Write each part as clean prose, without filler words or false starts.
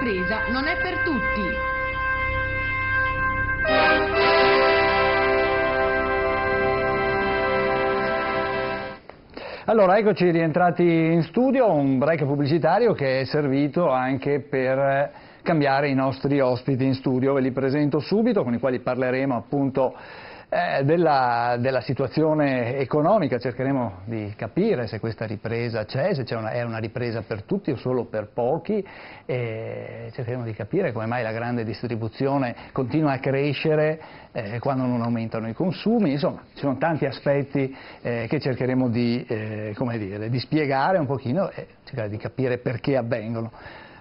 ripresa non è per tutti. Allora, eccoci rientrati in studio, un break pubblicitario che è servito anche per cambiare i nostri ospiti in studio. Ve li presento subito, con i quali parleremo appunto della situazione economica, cercheremo di capire se questa ripresa c'è, se è una ripresa per tutti o solo per pochi, e cercheremo di capire come mai la grande distribuzione continua a crescere quando non aumentano i consumi. Insomma, ci sono tanti aspetti che cercheremo di, come dire, di spiegare un pochino e cercare di capire perché avvengono.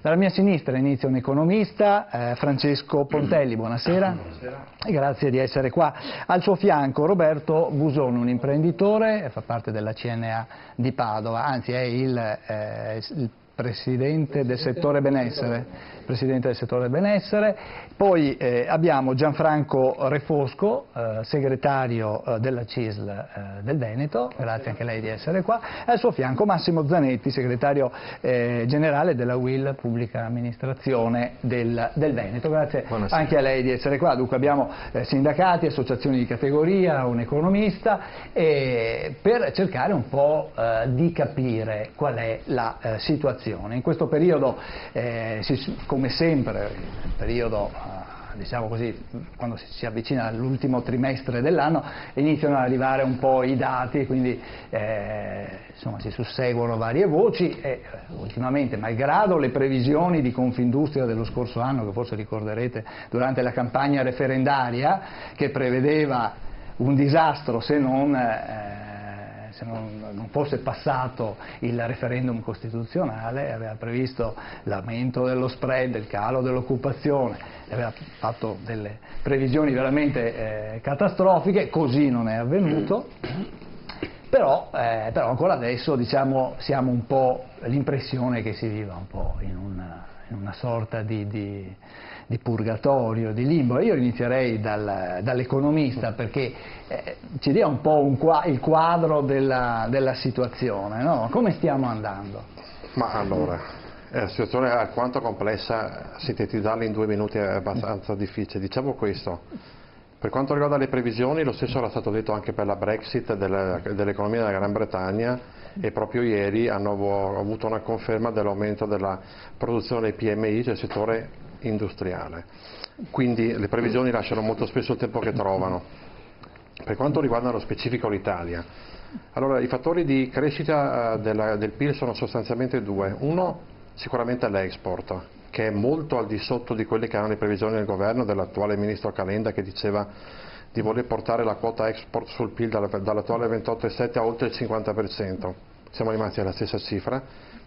Dalla mia sinistra inizia un economista, Francesco Pontelli, buonasera. Buonasera. E grazie di essere qua. Al suo fianco Roberto Busoni, un imprenditore, fa parte della CNA di Padova, anzi è il presidente del settore benessere. Poi abbiamo Gianfranco Refosco, segretario della CISL del Veneto, grazie anche a lei di essere qua, e al suo fianco Massimo Zanetti, segretario generale della UIL Pubblica Amministrazione del Veneto, grazie. Buonasera. Anche a lei di essere qua. Dunque abbiamo sindacati, associazioni di categoria, un economista, per cercare un po' di capire qual è la situazione. In questo periodo, come sempre, periodo diciamo così, quando si avvicina all'ultimo trimestre dell'anno, iniziano ad arrivare un po' i dati, quindi insomma si susseguono varie voci e ultimamente, malgrado le previsioni di Confindustria dello scorso anno, che forse ricorderete durante la campagna referendaria, che prevedeva un disastro se non fosse passato il referendum costituzionale, aveva previsto l'aumento dello spread, il calo dell'occupazione, aveva fatto delle previsioni veramente catastrofiche, così non è avvenuto, però ancora adesso diciamo, siamo un po' l'impressione che si viva un po' in una sorta di purgatorio, di limbo. Io inizierei dall'economista perché ci dia un po' il quadro della situazione, no? Come stiamo andando? Ma allora, la situazione è alquanto complessa, sintetizzarla in 2 minuti è abbastanza difficile. Diciamo questo, per quanto riguarda le previsioni, lo stesso era stato detto anche per la Brexit dell'economia della Gran Bretagna, e proprio ieri hanno avuto una conferma dell'aumento della produzione dei PMI, cioè il settore industriale. Quindi le previsioni lasciano molto spesso il tempo che trovano. Per quanto riguarda nello specifico l'Italia, allora i fattori di crescita del PIL sono sostanzialmente 2. Uno, sicuramente l'export, che è molto al di sotto di quelle che erano le previsioni del governo, dell'attuale ministro Calenda, che diceva di voler portare la quota export sul PIL dall'attuale 28,7 a oltre il 50%. Siamo rimasti alla stessa cifra,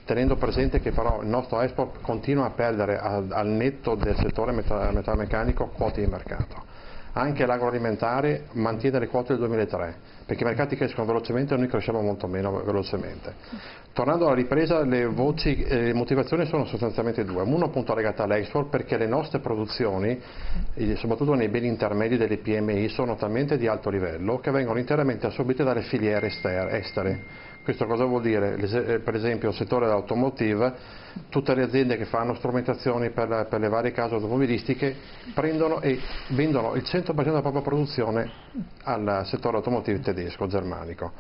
tenendo presente che però il nostro export continua a perdere al netto del settore metalmeccanico quote di mercato. Anche l'agroalimentare mantiene le quote del 2003, perché i mercati crescono velocemente e noi cresciamo molto meno velocemente. Tornando alla ripresa, le motivazioni sono sostanzialmente 2. Uno appunto legato all'export, perché le nostre produzioni, soprattutto nei beni intermedi delle PMI, sono talmente di alto livello che vengono interamente assorbite dalle filiere estere. Questo cosa vuol dire? Per esempio il settore dell'automotive, tutte le aziende che fanno strumentazioni per le varie case automobilistiche prendono e vendono il 100% della propria produzione al settore automotive tedesco, germanico.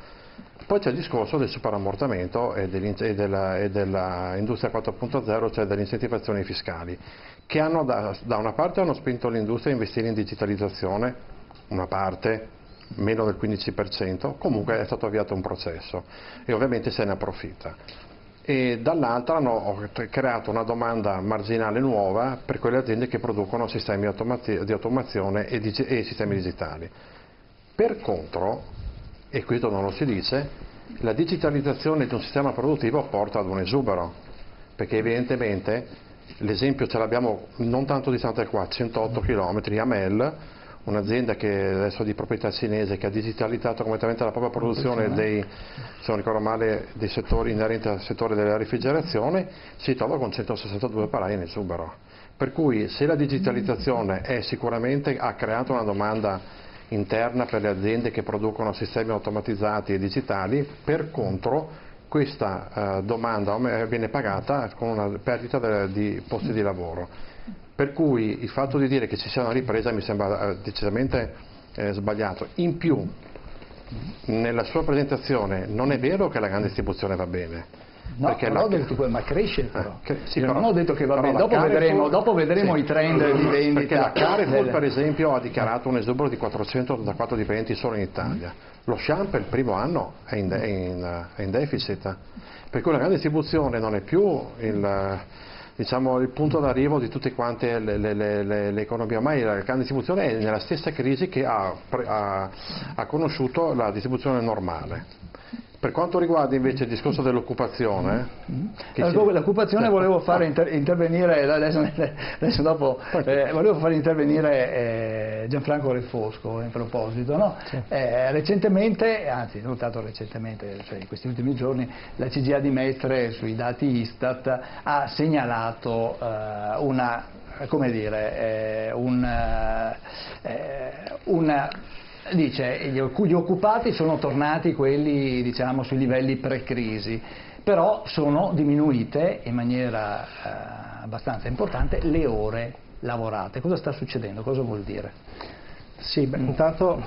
Poi c'è il discorso del superammortamento e della industria 4.0, cioè delle incentivazioni fiscali, che hanno da una parte hanno spinto l'industria a investire in digitalizzazione, una parte, meno del 15%, comunque è stato avviato un processo e ovviamente se ne approfitta. E dall'altra hanno creato una domanda marginale nuova per quelle aziende che producono sistemi di automazione e sistemi digitali. Per contro, e questo non lo si dice, la digitalizzazione di un sistema produttivo porta ad un esubero, perché evidentemente l'esempio ce l'abbiamo non tanto distante da qua, 108 km, Amel, un'azienda che adesso è di proprietà cinese, che ha digitalizzato completamente la propria produzione se non ricordo male, dei settori inerenti al settore della refrigerazione, si trova con 162 operai in esubero. Per cui se la digitalizzazione ha creato una domanda interna per le aziende che producono sistemi automatizzati e digitali, per contro questa domanda viene pagata con una perdita di posti di lavoro. Per cui il fatto di dire che ci sia una ripresa mi sembra decisamente sbagliato. In più, nella sua presentazione non è vero che la grande distribuzione va bene. No, non ho detto ma cresce però. Sì, non però, ho detto che va bene, dopo vedremo sì, i trend di vendita. Perché la Carrefour per esempio ha dichiarato un esubero di 484 dipendenti solo in Italia. Lo Champ il primo anno è in deficit, per cui la grande distribuzione non è più il punto d'arrivo di tutte quante le economie. Ormai la grande distribuzione è nella stessa crisi che ha conosciuto la distribuzione normale. Per quanto riguarda invece il discorso dell'occupazione, l'occupazione volevo fare intervenire adesso dopo volevo fare intervenire Gianfranco Refosco in proposito, no? Sì. Recentemente, anzi non tanto recentemente, cioè in questi ultimi giorni, la CGIA di Mestre sui dati Istat ha segnalato dice gli occupati sono tornati quelli diciamo sui livelli pre-crisi, però sono diminuite in maniera abbastanza importante le ore lavorate. Cosa sta succedendo? Cosa vuol dire? Sì, intanto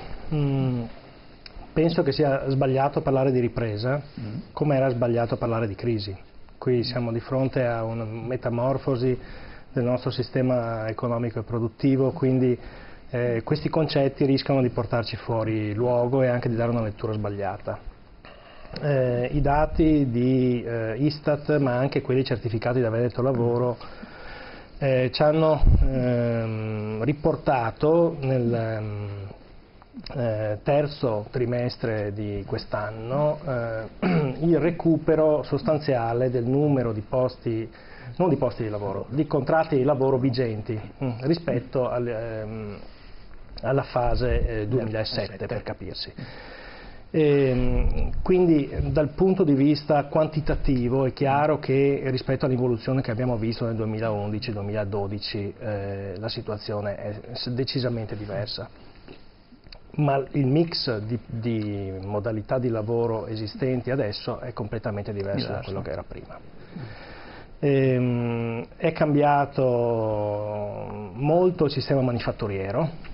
penso che sia sbagliato parlare di ripresa, come era sbagliato parlare di crisi. Qui siamo di fronte a una metamorfosi del nostro sistema economico e produttivo, quindi questi concetti rischiano di portarci fuori luogo e anche di dare una lettura sbagliata. I dati di Istat, ma anche quelli certificati da Veneto Lavoro, ci hanno riportato nel terzo trimestre di quest'anno il recupero sostanziale del numero di posti, non di posti di lavoro, di contratti di lavoro vigenti rispetto alla fase 2007, per capirsi. Quindi dal punto di vista quantitativo è chiaro che rispetto all'evoluzione che abbiamo visto nel 2011-2012 la situazione è decisamente diversa, ma il mix di modalità di lavoro esistenti adesso è completamente diverso da quello che era prima. È cambiato molto il sistema manifatturiero.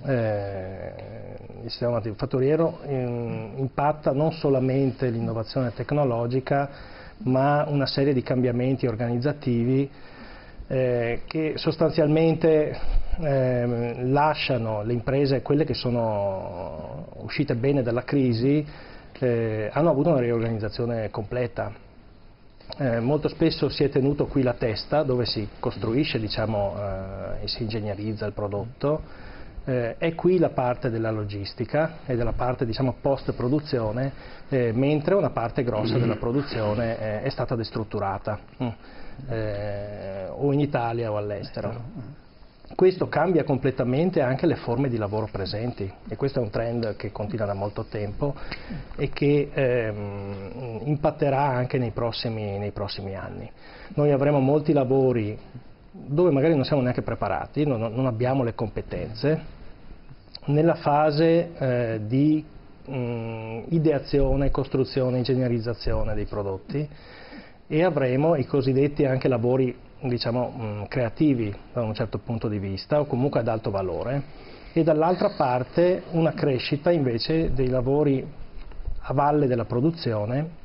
Il sistema manifatturiero impatta non solamente l'innovazione tecnologica, ma una serie di cambiamenti organizzativi che sostanzialmente lasciano le imprese, quelle che sono uscite bene dalla crisi, hanno avuto una riorganizzazione completa. Molto spesso si è tenuto qui la testa, dove si costruisce e si ingegnerizza il prodotto. È qui la parte della logistica e della parte post produzione, mentre una parte grossa della produzione è stata destrutturata o in Italia o all'estero. Questo cambia completamente anche le forme di lavoro presenti, e questo è un trend che continua da molto tempo e che impatterà anche nei prossimi anni. Noi avremo molti lavori dove magari non siamo neanche preparati, non abbiamo le competenze, nella fase di ideazione, costruzione, ingegnerizzazione dei prodotti, e avremo i cosiddetti anche lavori creativi da un certo punto di vista, o comunque ad alto valore, e dall'altra parte una crescita invece dei lavori a valle della produzione.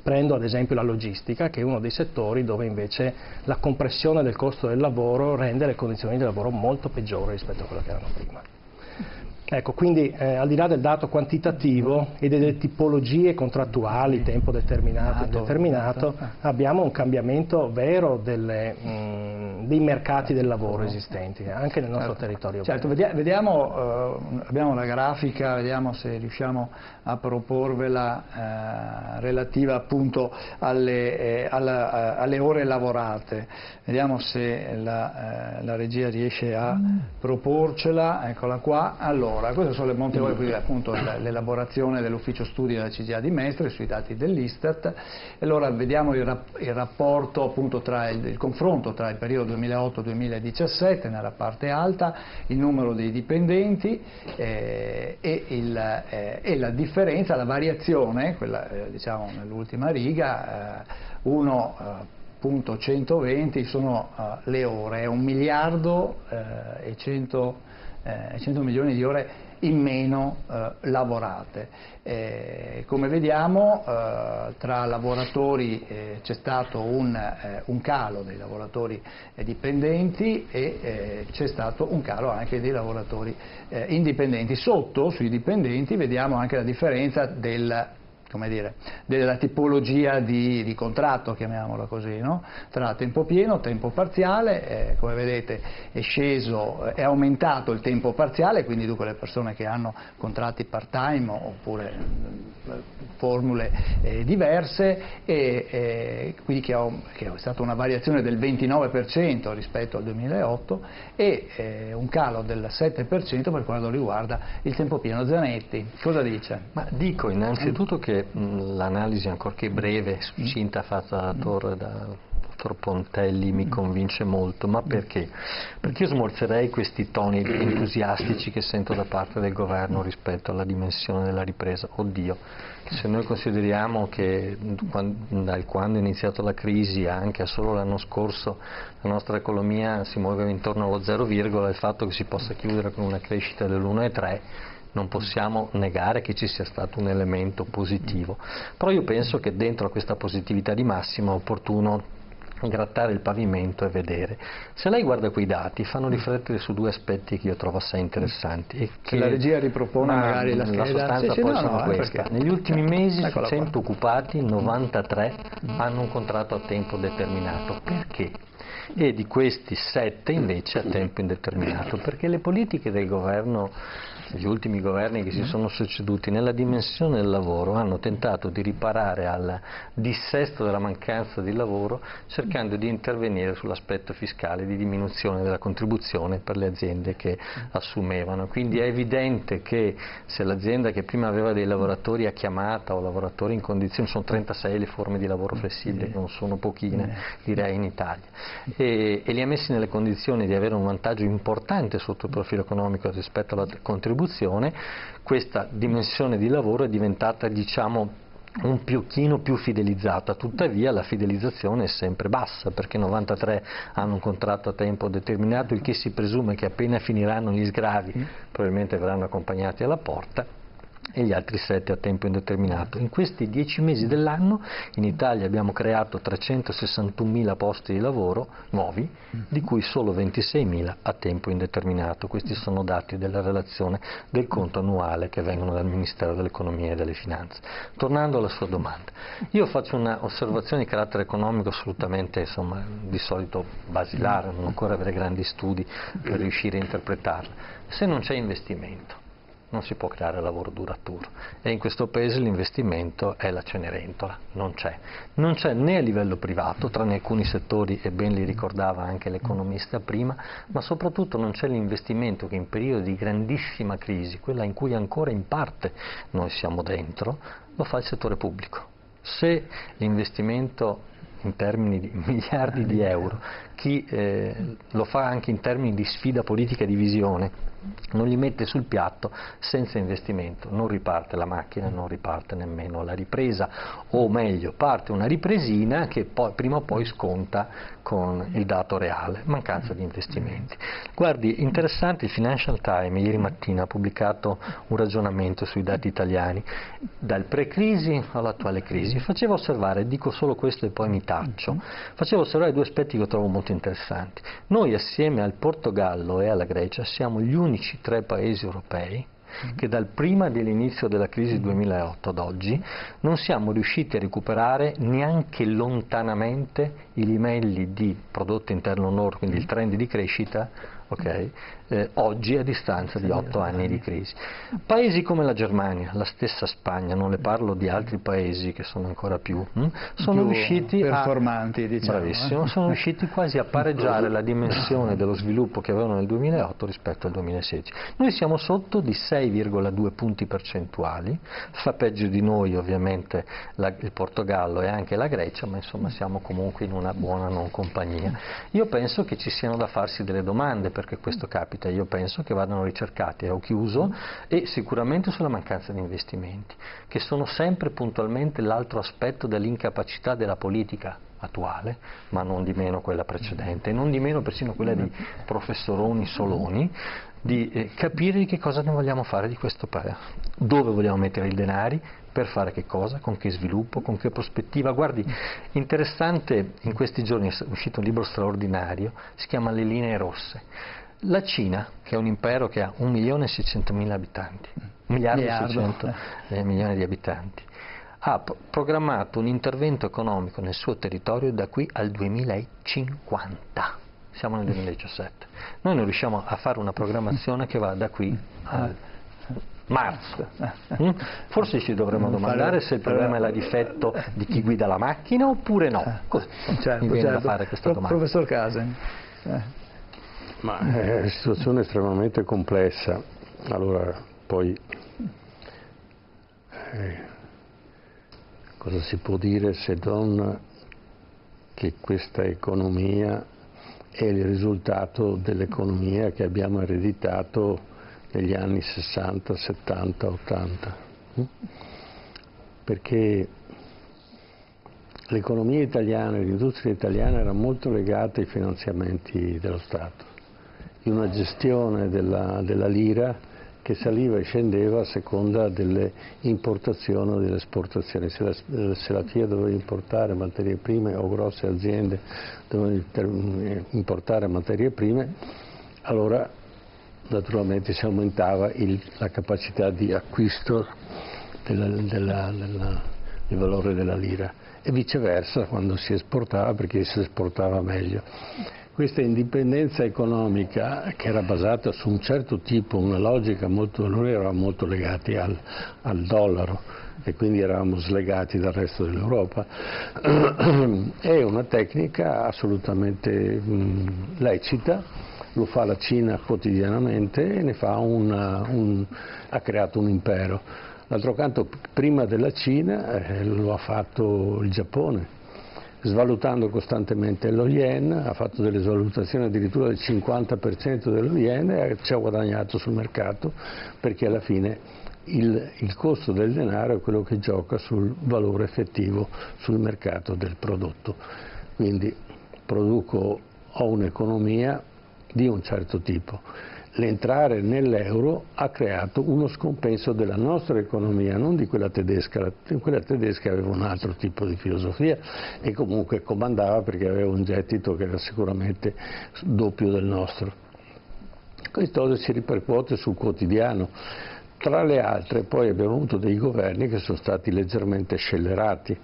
Prendo ad esempio la logistica, che è uno dei settori dove invece la compressione del costo del lavoro rende le condizioni di lavoro molto peggiori rispetto a quelle che erano prima. Ecco, quindi al di là del dato quantitativo e delle tipologie contrattuali, tempo determinato e indeterminato, abbiamo un cambiamento vero dei mercati del lavoro esistenti, anche nel nostro territorio. Certo, vediamo, abbiamo la grafica, vediamo se riusciamo a proporvela relativa appunto alle ore lavorate. Vediamo se la regia riesce a proporcela, eccola qua. Allora, Allora, queste sono le montevoli, quindi appunto l'elaborazione dell'ufficio studi della CGIA di Mestre sui dati dell'Istat. E allora vediamo il rapporto appunto tra il confronto tra il periodo 2008-2017 nella parte alta, il numero dei dipendenti e la differenza, la variazione, quella diciamo nell'ultima riga, 1.120 sono le ore, è 1 miliardo e 100 milioni di ore in meno lavorate. Come vediamo tra lavoratori c'è stato un calo dei lavoratori dipendenti e c'è stato un calo anche dei lavoratori indipendenti. Sotto, sui dipendenti, vediamo anche la differenza della tipologia di contratto, chiamiamola così, no? Tra tempo pieno, tempo parziale. Come vedete è aumentato il tempo parziale, quindi dunque le persone che hanno contratti part-time oppure formule diverse, e quindi che è stata una variazione del 29% rispetto al 2008 e un calo del 7% per quanto riguarda il tempo pieno. Zanetti, cosa dice? Ma dico innanzitutto che l'analisi, ancorché breve, succinta, fatta da dottor Pontelli mi convince molto. Ma perché? Perché io smorzerei questi toni entusiastici che sento da parte del governo rispetto alla dimensione della ripresa. Oddio, se noi consideriamo che da quando è iniziata la crisi, anche solo l'anno scorso, la nostra economia si muoveva intorno allo 0, il fatto che si possa chiudere con una crescita dell'1,3, non possiamo negare che ci sia stato un elemento positivo. Però io penso che dentro a questa positività di massima è opportuno grattare il pavimento e vedere. Se lei guarda quei dati, fanno riflettere su 2 aspetti che io trovo assai interessanti. E che la regia ripropone magari la scheda. Sostanza poi sono questa. Negli ultimi mesi su 100 qua. occupati, 93 hanno un contratto a tempo determinato. Perché? E di questi 7 invece a tempo indeterminato, perché le politiche del governo, gli ultimi governi che si sono succeduti nella dimensione del lavoro, hanno tentato di riparare al dissesto della mancanza di lavoro cercando di intervenire sull'aspetto fiscale di diminuzione della contribuzione per le aziende che assumevano. Quindi è evidente che se l'azienda che prima aveva dei lavoratori a chiamata o lavoratori in condizioni, sono 36 le forme di lavoro flessibile, non sono pochine direi in Italia, e li ha messi nelle condizioni di avere un vantaggio importante sotto il profilo economico rispetto alla contribuzione, questa dimensione di lavoro è diventata, diciamo, un pochino più fidelizzata. Tuttavia la fidelizzazione è sempre bassa, perché 93 hanno un contratto a tempo determinato, il che si presume che appena finiranno gli sgravi probabilmente verranno accompagnati alla porta, e gli altri 7 a tempo indeterminato. In questi 10 mesi dell'anno in Italia abbiamo creato 361.000 posti di lavoro nuovi, di cui solo 26.000 a tempo indeterminato. Questi sono dati della relazione del conto annuale che vengono dal Ministero dell'Economia e delle Finanze. Tornando alla sua domanda, io faccio una osservazione di carattere economico assolutamente, di solito basilare, non occorre avere grandi studi per riuscire a interpretarla. Se non c'è investimento non si può creare lavoro duraturo, e in questo paese l'investimento è la Cenerentola, non c'è né a livello privato, tranne alcuni settori, e ben li ricordava anche l'economista prima, ma soprattutto non c'è l'investimento che in periodi di grandissima crisi, quella in cui ancora in parte noi siamo dentro, lo fa il settore pubblico. Se l'investimento in termini di miliardi di euro, chi lo fa anche in termini di sfida politica di visione, non li mette sul piatto, senza investimento non riparte la macchina, non riparte nemmeno la ripresa, o meglio parte una ripresina che poi prima o poi sconta con il dato reale, mancanza di investimenti. Guardi, interessante, il Financial Times ieri mattina ha pubblicato un ragionamento sui dati italiani dal pre-crisi all'attuale crisi. Faceva osservare, dico solo questo e poi mi taccio, faceva osservare 2 aspetti che trovo molto interessanti. Noi assieme al Portogallo e alla Grecia siamo gli unici 3 paesi europei che dal prima dell'inizio della crisi 2008 ad oggi non siamo riusciti a recuperare neanche lontanamente i livelli di prodotto interno lordo, quindi il trend di crescita, oggi a distanza di 8 anni di crisi. Paesi come la Germania, la stessa Spagna, non le parlo di altri paesi che sono ancora più, sono più riusciti performanti, diciamo, bravissimo, sono riusciti quasi a pareggiare la dimensione dello sviluppo che avevano nel 2008 rispetto al 2016. Noi siamo sotto di 6,2 punti percentuali, fa peggio di noi ovviamente il Portogallo e anche la Grecia, ma insomma siamo comunque in una buona non compagnia. Io penso che ci siano da farsi delle domande perché questo capita, io penso che vadano ricercati, ho chiuso, e sicuramente sulla mancanza di investimenti, che sono sempre puntualmente l'altro aspetto dell'incapacità della politica attuale, ma non di meno quella precedente, e non di meno persino quella di professoroni Soloni, di capire di che cosa ne vogliamo fare di questo paese, dove vogliamo mettere i denari, per fare che cosa, con che sviluppo, con che prospettiva. Guardi, interessante, in questi giorni è uscito un libro straordinario, si chiama Le linee rosse. La Cina, che è un impero che ha 1.600.000 abitanti, 1.600.000 milioni di abitanti, ha programmato un intervento economico nel suo territorio da qui al 2050. Siamo nel 2017. Noi non riusciamo a fare una programmazione che va da qui al marzo. Forse ci dovremmo domandare se il problema è la difetto di chi guida la macchina oppure no. Così, mi viene da fare questa domanda. Professor Casen. Ma è una situazione estremamente complessa. Allora, poi cosa si può dire se non che questa economia è il risultato dell'economia che abbiamo ereditato negli anni 60, 70, 80, perché l'economia italiana e l'industria italiana era molto legata ai finanziamenti dello Stato, in una gestione della lira che saliva e scendeva a seconda delle importazioni o delle esportazioni. Se la FIA doveva importare materie prime o grosse aziende dovevano importare materie prime, allora naturalmente si aumentava la capacità di acquisto del valore della lira, e viceversa quando si esportava, perché si esportava meglio. Questa indipendenza economica, che era basata su un certo tipo, una logica molto, noi eravamo molto legati al dollaro e quindi eravamo slegati dal resto dell'Europa, è una tecnica assolutamente lecita. Lo fa la Cina quotidianamente e ne fa ha creato un impero. D'altro canto, prima della Cina lo ha fatto il Giappone, svalutando costantemente lo yen, ha fatto delle svalutazioni addirittura del 50% dello yen e ci ha guadagnato sul mercato, perché alla fine il costo del denaro è quello che gioca sul valore effettivo sul mercato del prodotto. Quindi ho un'economia di un certo tipo. L'entrare nell'euro ha creato uno scompenso della nostra economia, non di quella tedesca. Quella tedesca aveva un altro tipo di filosofia e comunque comandava perché aveva un gettito che era sicuramente doppio del nostro. Questo si ripercuote sul quotidiano. Tra le altre poi abbiamo avuto dei governi che sono stati leggermente scellerati,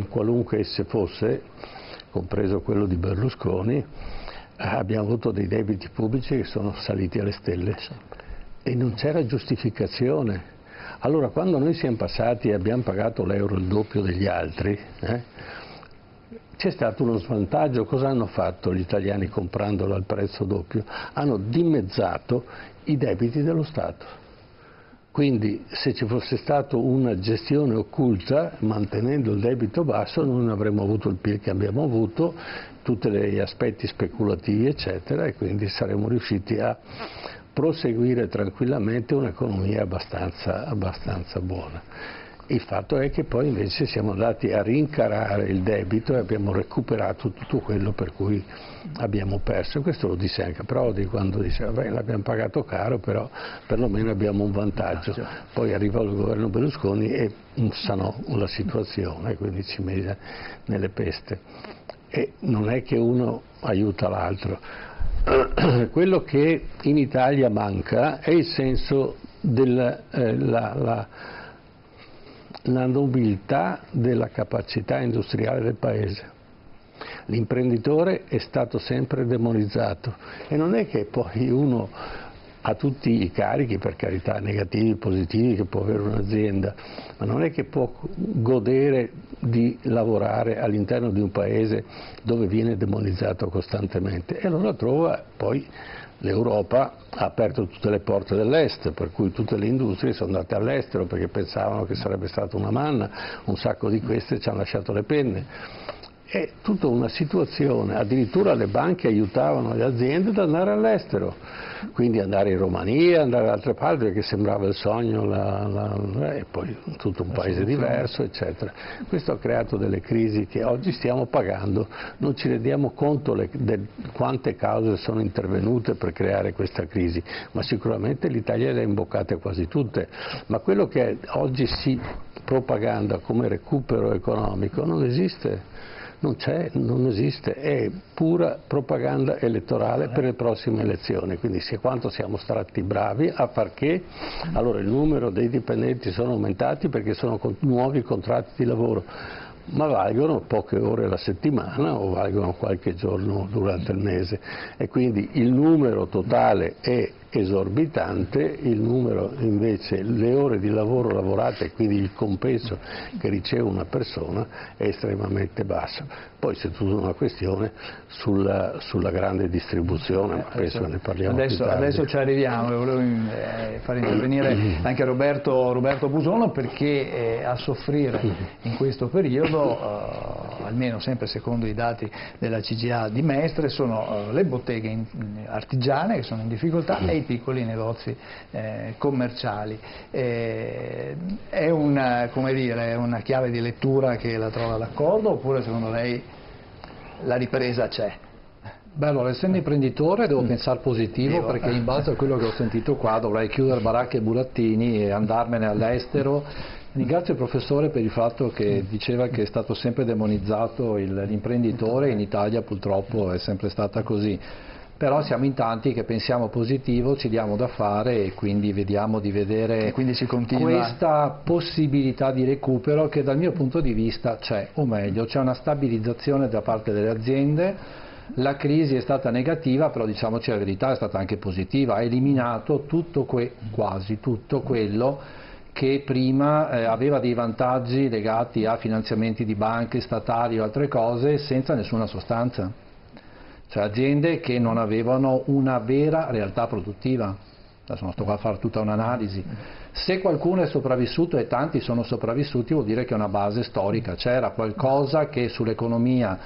qualunque esse fosse, compreso quello di Berlusconi. Abbiamo avuto dei debiti pubblici che sono saliti alle stelle e non c'era giustificazione. Allora, quando noi siamo passati e abbiamo pagato l'euro il doppio degli altri, c'è stato uno svantaggio. Cosa hanno fatto gli italiani comprandolo al prezzo doppio? Hanno dimezzato i debiti dello Stato. Quindi se ci fosse stata una gestione occulta, mantenendo il debito basso, non avremmo avuto il PIL che abbiamo avuto, tutti gli aspetti speculativi eccetera, e quindi saremmo riusciti a proseguire tranquillamente un'economia abbastanza buona. Il fatto è che poi invece siamo andati a rincarare il debito e abbiamo recuperato tutto quello per cui abbiamo perso. Questo lo disse anche Prodi quando disse vabbè, l'abbiamo pagato caro, però perlomeno abbiamo un vantaggio. Poi arriva il governo Berlusconi e sanò la situazione, quindi ci mise nelle peste. E non è che uno aiuta l'altro. Quello che in Italia manca è il senso la nobiltà della capacità industriale del Paese. L'imprenditore è stato sempre demonizzato e non è che poi uno ha tutti i carichi, per carità, negativi, positivi che può avere un'azienda, ma non è che può godere di lavorare all'interno di un paese dove viene demonizzato costantemente. E allora trova poi l'Europa ha aperto tutte le porte dell'est, per cui tutte le industrie sono andate all'estero perché pensavano che sarebbe stata una manna, un sacco di queste ci hanno lasciato le penne. È tutta una situazione, addirittura le banche aiutavano le aziende ad andare all'estero, quindi andare in Romania, andare da altre parti perché sembrava il sogno, e poi tutto un paese diverso, eccetera. Questo ha creato delle crisi che oggi stiamo pagando, non ci rendiamo conto quante cause sono intervenute per creare questa crisi, ma sicuramente l'Italia le ha imboccate quasi tutte, ma quello che oggi si propaganda come recupero economico non esiste. Non c'è, non esiste, è pura propaganda elettorale per le prossime elezioni, quindi quanto siamo stati bravi a far che allora il numero dei dipendenti sono aumentati perché sono nuovi contratti di lavoro, ma valgono poche ore alla settimana o valgono qualche giorno durante il mese e quindi il numero totale è esorbitante, il numero invece, le ore di lavoro lavorate e quindi il compenso che riceve una persona è estremamente basso. Poi c'è tutta una questione sulla grande distribuzione, ma penso ne parliamo più tardi. Adesso ci arriviamo, volevo far intervenire anche Roberto Busone perché a soffrire in questo periodo, almeno sempre secondo i dati della CGIA di Mestre, sono le botteghe artigiane che sono in difficoltà e i piccoli negozi commerciali. È una chiave di lettura che la trova d'accordo oppure secondo lei la ripresa c'è? Beh, allora, essendo imprenditore devo pensare positivo perché in base a quello che ho sentito qua dovrei chiudere baracche e burattini e andarmene all'estero. Ringrazio il professore per il fatto che diceva che è stato sempre demonizzato l'imprenditore, in Italia purtroppo è sempre stata così. Però siamo in tanti che pensiamo positivo, ci diamo da fare e quindi vediamo di vedere questa possibilità di recupero che dal mio punto di vista c'è, o meglio c'è una stabilizzazione da parte delle aziende. La crisi è stata negativa, però diciamoci la verità è stata anche positiva, ha eliminato quasi tutto quello che prima aveva dei vantaggi legati a finanziamenti di banche, statali o altre cose senza nessuna sostanza. Cioè aziende che non avevano una vera realtà produttiva. Adesso non sto qua a fare tutta un'analisi. Se qualcuno è sopravvissuto e tanti sono sopravvissuti vuol dire che una base storica c'era, qualcosa che sull'economia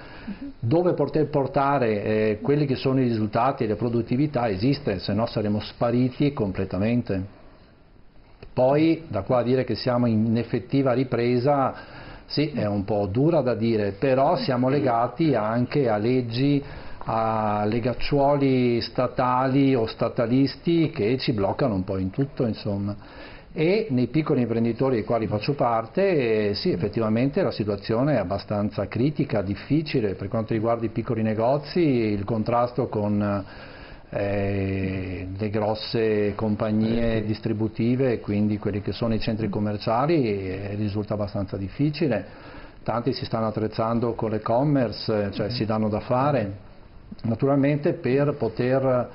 dove poter portare quelli che sono i risultati e le produttività esiste, se no saremmo spariti completamente. Poi da qua a dire che siamo in effettiva ripresa, sì, è un po' dura da dire, però siamo legati anche a leggi, a legacciuoli statali o statalisti che ci bloccano un po' in tutto, insomma. E nei piccoli imprenditori dei quali faccio parte, sì, effettivamente la situazione è abbastanza critica, difficile per quanto riguarda i piccoli negozi, il contrasto con le grosse compagnie distributive, quindi quelli che sono i centri commerciali, risulta abbastanza difficile. Tanti si stanno attrezzando con l'e-commerce, cioè si danno da fare. Naturalmente per poter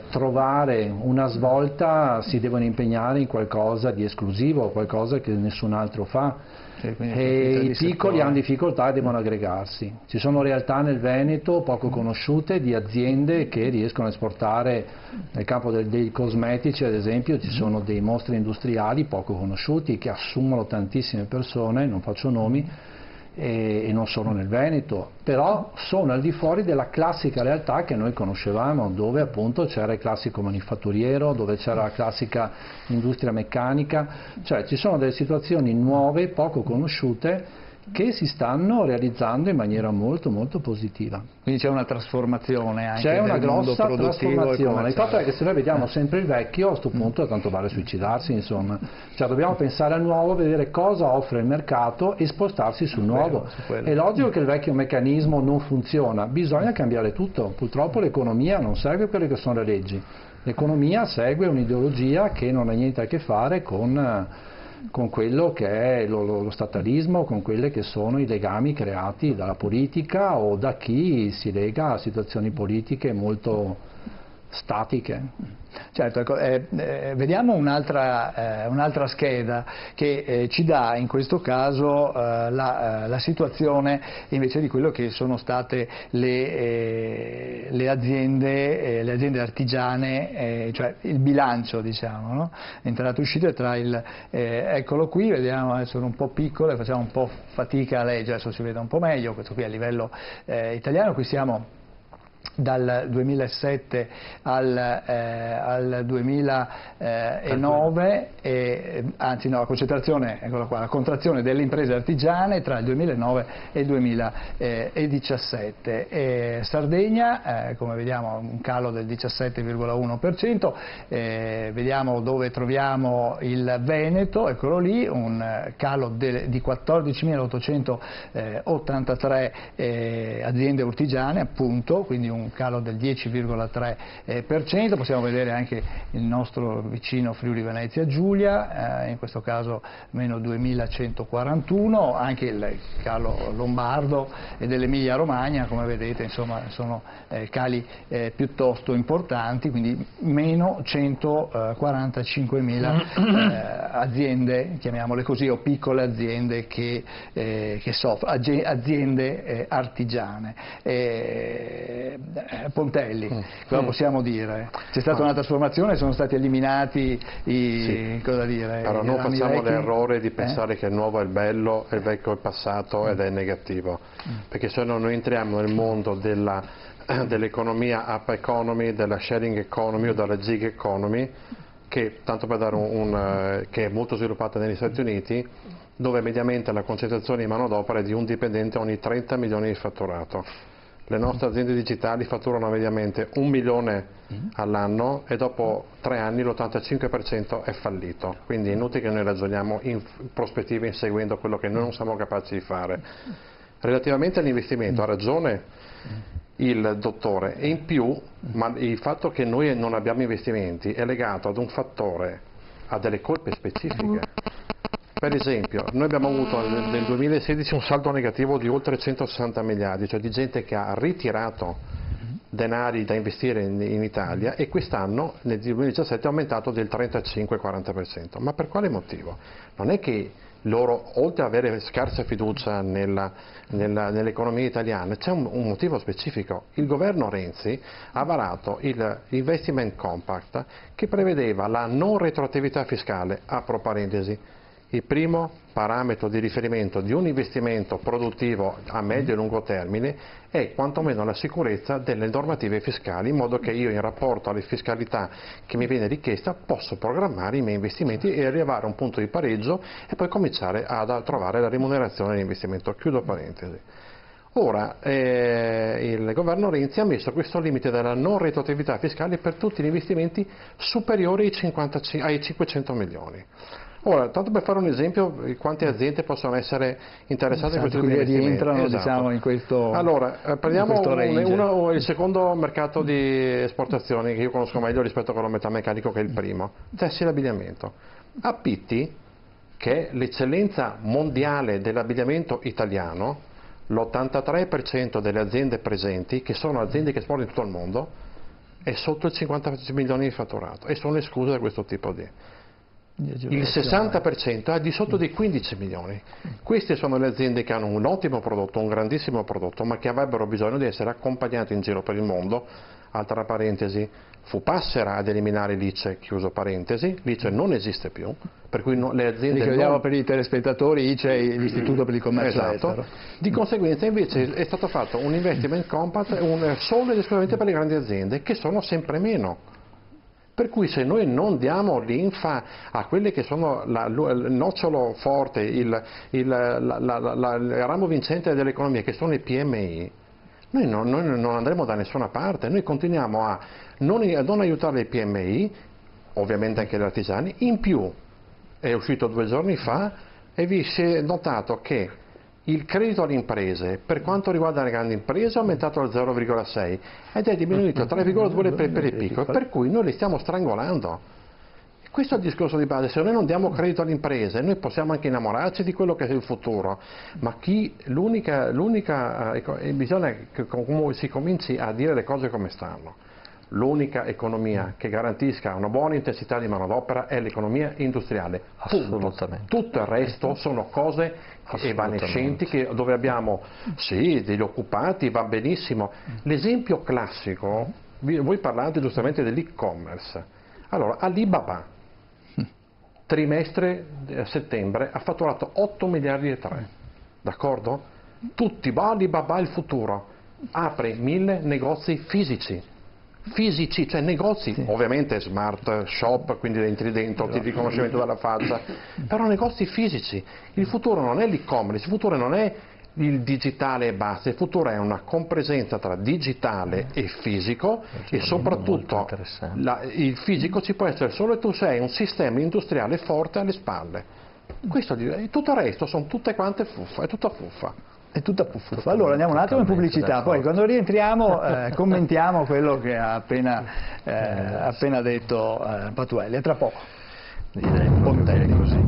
trovare una svolta si devono impegnare in qualcosa di esclusivo, qualcosa che nessun altro fa. E i piccoli hanno difficoltà e devono aggregarsi. Ci sono realtà nel Veneto poco conosciute di aziende che riescono a esportare nel campo dei cosmetici, ad esempio ci sono dei mostri industriali poco conosciuti che assumono tantissime persone, non faccio nomi, e non solo nel Veneto, però sono al di fuori della classica realtà che noi conoscevamo, dove appunto c'era il classico manifatturiero, dove c'era la classica industria meccanica, cioè ci sono delle situazioni nuove, poco conosciute, che si stanno realizzando in maniera molto molto positiva. Quindi c'è una trasformazione anche c'è una del mondo grossa produttivo trasformazione. Il fatto è che se noi vediamo sempre il vecchio, a questo punto tanto vale suicidarsi, insomma. Cioè dobbiamo pensare al nuovo, vedere cosa offre il mercato e spostarsi sul nuovo. È logico che il vecchio meccanismo non funziona, bisogna cambiare tutto. Purtroppo l'economia non segue quelle che sono le leggi. L'economia segue un'ideologia che non ha niente a che fare con con quello che è lo statalismo, con quelli che sono i legami creati dalla politica o da chi si lega a situazioni politiche molto statiche. Certo, ecco, vediamo un'altra scheda che ci dà in questo caso la situazione invece di quello che sono state le aziende artigiane, cioè il bilancio, diciamo, no? Entrate e uscite tra eccolo qui, vediamo, adesso sono un po' piccole, facciamo un po' fatica a leggere, adesso si vede un po' meglio, questo qui a livello italiano, qui siamo dal 2007 al 2009, anzi no, la concentrazione, eccola qua, la contrazione delle imprese artigiane tra il 2009 e il 2017. Sardegna, come vediamo, un calo del 17,1%, vediamo dove troviamo il Veneto, eccolo lì, un calo di 14.883 aziende artigiane, appunto, quindi un calo del 10,3%, possiamo vedere anche il nostro vicino Friuli Venezia Giulia, in questo caso meno 2.141, anche il calo lombardo e dell'Emilia Romagna, come vedete, insomma, sono cali piuttosto importanti, quindi meno 145.000 aziende, chiamiamole così, o piccole aziende che soffrono, aziende artigiane. Pontelli, cosa possiamo dire? C'è stata una trasformazione, sono stati eliminati cosa dire? Allora, non facciamo vecchi? l'errore di pensare che il nuovo è il bello e il vecchio è il passato ed è negativo, perché se no noi entriamo nel mondo dell'economia up economy, della sharing economy o della gig economy, che, tanto per dare che è molto sviluppata negli Stati Uniti, dove mediamente la concentrazione di manodopera è di un dipendente ogni 30 milioni di fatturato. Le nostre aziende digitali fatturano mediamente 1 milione all'anno e dopo 3 anni l'85% è fallito, quindi è inutile che noi ragioniamo in prospettiva inseguendo quello che noi non siamo capaci di fare. Relativamente all'investimento ha ragione il dottore, e in più ma il fatto che noi non abbiamo investimenti è legato ad un fattore, a delle colpe specifiche. Per esempio, noi abbiamo avuto nel 2016 un saldo negativo di oltre 160 miliardi, cioè di gente che ha ritirato denari da investire in Italia, e quest'anno nel 2017 è aumentato del 35-40%. Ma per quale motivo? Non è che loro, oltre ad avere scarsa fiducia nell'economia italiana, c'è un motivo specifico. Il governo Renzi ha varato l'Investment Compact che prevedeva la non retroattività fiscale, apro parentesi. Il primo parametro di riferimento di un investimento produttivo a medio e lungo termine è quantomeno la sicurezza delle normative fiscali, in modo che io, in rapporto alle fiscalità che mi viene richiesta, posso programmare i miei investimenti e arrivare a un punto di pareggio e poi cominciare a trovare la remunerazione dell'investimento. Chiudo parentesi. Ora, il governo Renzi ha messo questo limite della non retroattività fiscale per tutti gli investimenti superiori ai 500 milioni. Ora, tanto per fare un esempio, quante aziende possono essere interessate in questo tipo di investimenti? Rientrano, diciamo, in questo. Allora, prendiamo il secondo mercato di esportazioni che io conosco meglio rispetto a quello metalmeccanico, che è il primo, tessile e abbigliamento. Appitti, che è l'eccellenza mondiale dell'abbigliamento italiano, l'83% delle aziende presenti, che sono aziende che esportano in tutto il mondo, è sotto il 50 milioni di fatturato e sono escluse da questo tipo di. Il 60% è al di sotto dei 15 milioni. Queste sono le aziende che hanno un ottimo prodotto, un grandissimo prodotto, ma che avrebbero bisogno di essere accompagnate in giro per il mondo. Altra parentesi, fu Passera ad eliminare l'ICE, chiuso parentesi, l'ICE non esiste più, per cui le aziende. Ricordiamo per i telespettatori, ICE è l'Istituto per il Commercio Estero. Di conseguenza invece è stato fatto un investment compact solo ed esclusivamente per le grandi aziende, che sono sempre meno. Per cui se noi non diamo linfa a quelle che sono il nocciolo forte, il ramo vincente dell'economia, che sono i PMI, noi non andremo da nessuna parte. Noi continuiamo a non aiutare i PMI, ovviamente anche gli artigiani. In più, è uscito 2 giorni fa e vi si è notato che il credito alle imprese, per quanto riguarda le grandi imprese, è aumentato al 0,6 ed è diminuito al 3,2 per il piccolo, per cui noi li stiamo strangolando. Questo è il discorso di base. Se noi non diamo credito alle imprese, noi possiamo anche innamorarci di quello che è il futuro, ma bisogna che si cominci a dire le cose come stanno. L'unica economia che garantisca una buona intensità di manodopera è l'economia industriale. Assolutamente. Tutto il resto sono cose evanescenti dove abbiamo sì, degli occupati, va benissimo. L'esempio classico, voi parlate giustamente dell'e-commerce. Allora, Alibaba, trimestre settembre, ha fatturato 8 miliardi e 3, d'accordo? Tutti, Alibaba è il futuro, apre 1000 negozi fisici, cioè negozi, ovviamente smart shop, quindi entri dentro, ti riconoscimento della faccia, però negozi fisici. Il futuro non è l'e-commerce, il futuro non è il digitale e basta, il futuro è una compresenza tra digitale e fisico e soprattutto il fisico ci può essere solo se tu sei un sistema industriale forte alle spalle. Tutto il resto sono tutte quante fuffa, è tutta fuffa. È tutta puffa. Allora andiamo un attimo in pubblicità, poi quando rientriamo commentiamo quello che ha appena detto Patuelli. A tra poco. Direi così.